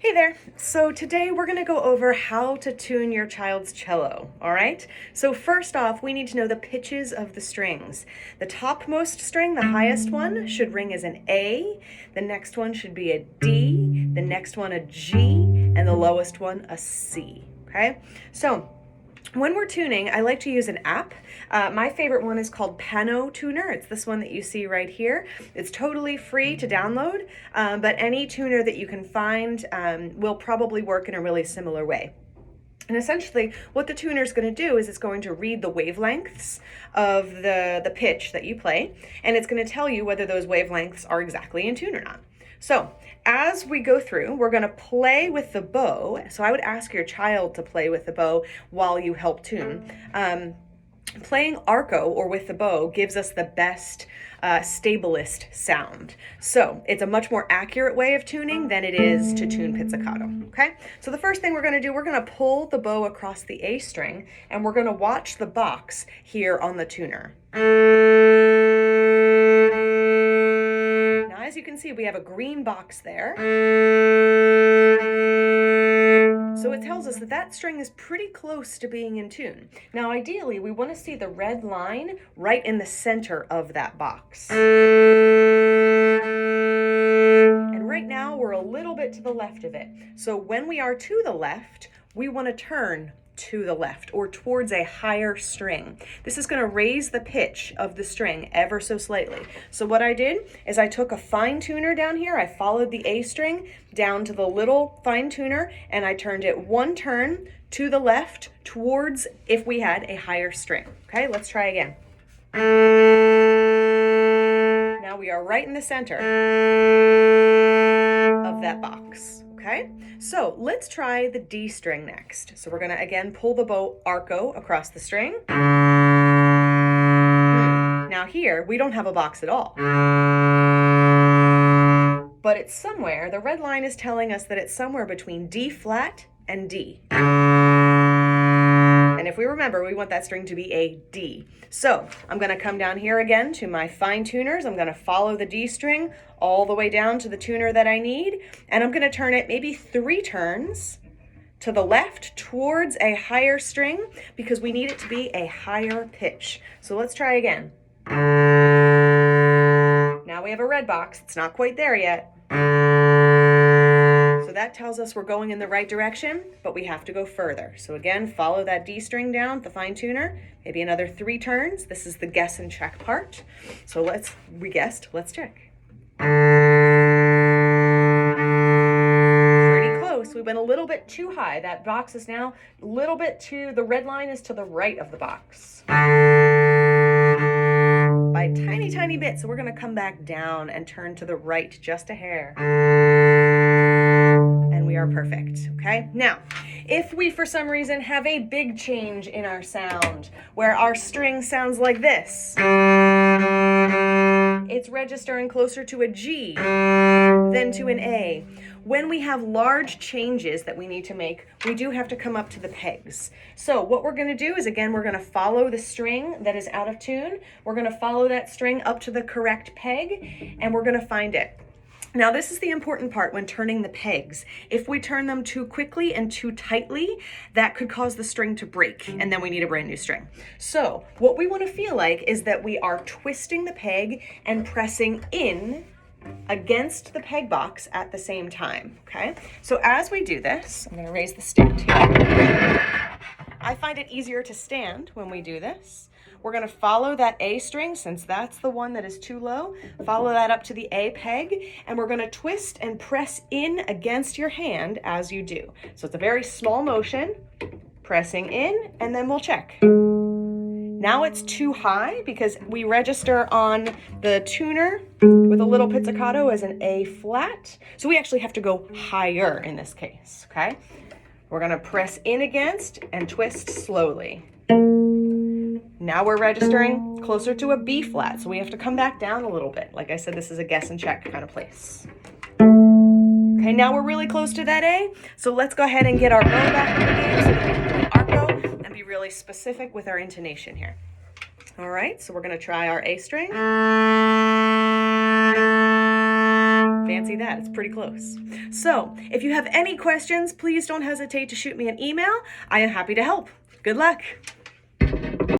Hey there. So today we're going to go over how to tune your child's cello, all right? So first off, we need to know the pitches of the strings. The topmost string, the highest one, should ring as an A. The next one should be a D. The next one a G. And the lowest one a C, okay? So when we're tuning, I like to use an app. My favorite one is called Piano Tuner. It's this one that you see right here. It's totally free to download, but any tuner that you can find will probably work in a really similar way. And essentially, what the tuner is going to do is it's going to read the wavelengths of the pitch that you play, and it's going to tell you whether those wavelengths are exactly in tune or not. So as we go through, we're going to play with the bow. So I would ask your child to play with the bow while you help tune. Playing arco or with the bow gives us the best stabilest sound. So it's a much more accurate way of tuning than it is to tune pizzicato, okay? So the first thing we're gonna do, we're gonna pull the bow across the A string and we're gonna watch the box here on the tuner. Now, as you can see, we have a green box there. So it tells us that that string is pretty close to being in tune. Now, ideally, we want to see the red line right in the center of that box. And right now, we're a little bit to the left of it. So when we are to the left, we want to turn to the left or towards a higher string. This is going to raise the pitch of the string ever so slightly. So what I did is I took a fine tuner down here, I followed the A string down to the little fine tuner, and I turned it one turn to the left towards if we had a higher string. Okay, let's try again. Now we are right in the center of that box. Okay, so let's try the D string next. So we're gonna again pull the bow arco across the string. Now here, we don't have a box at all. But it's somewhere, the red line is telling us that it's somewhere between D flat and D. And if we remember, we want that string to be a D. So I'm gonna come down here again to my fine tuners. I'm gonna follow the D string all the way down to the tuner that I need. And I'm gonna turn it maybe 3 turns to the left towards a higher string because we need it to be a higher pitch. So let's try again. Now we have a red box. It's not quite there yet. So that tells us we're going in the right direction, but we have to go further. So again, follow that D string down, the fine tuner, maybe another 3 turns. This is the guess and check part. So we guessed, let's check. Pretty close. We went a little bit too high. That box is now a little bit the red line is to the right of the box. By a tiny, tiny bit. So we're gonna come back down and turn to the right just a hair. And we are perfect, okay? Now, if we for some reason have a big change in our sound where our string sounds like this, it's registering closer to a G than to an A. When we have large changes that we need to make, we do have to come up to the pegs. So what we're gonna do is, again, we're gonna follow the string that is out of tune. We're gonna follow that string up to the correct peg, and we're gonna find it. Now, this is the important part when turning the pegs. If we turn them too quickly and too tightly, that could cause the string to break, and then we need a brand new string. So what we want to feel like is that we are twisting the peg and pressing in against the peg box at the same time, okay? So as we do this, I'm going to raise the stand here. I find it easier to stand when we do this. We're going to follow that A string, since that's the one that is too low. Follow that up to the A peg, and we're going to twist and press in against your hand as you do. So it's a very small motion, pressing in, and then we'll check. Now it's too high because we register on the tuner with a little pizzicato as an A flat. So we actually have to go higher in this case, okay? We're going to press in against and twist slowly. Now we're registering closer to a B flat, so we have to come back down a little bit. Like I said, this is a guess and check kind of place. Okay, now we're really close to that A, so let's go ahead and get our bow back in the game so that we can play arco and be really specific with our intonation here. All right, so we're going to try our A string. Fancy that, it's pretty close. So, if you have any questions, please don't hesitate to shoot me an email. I am happy to help. Good luck.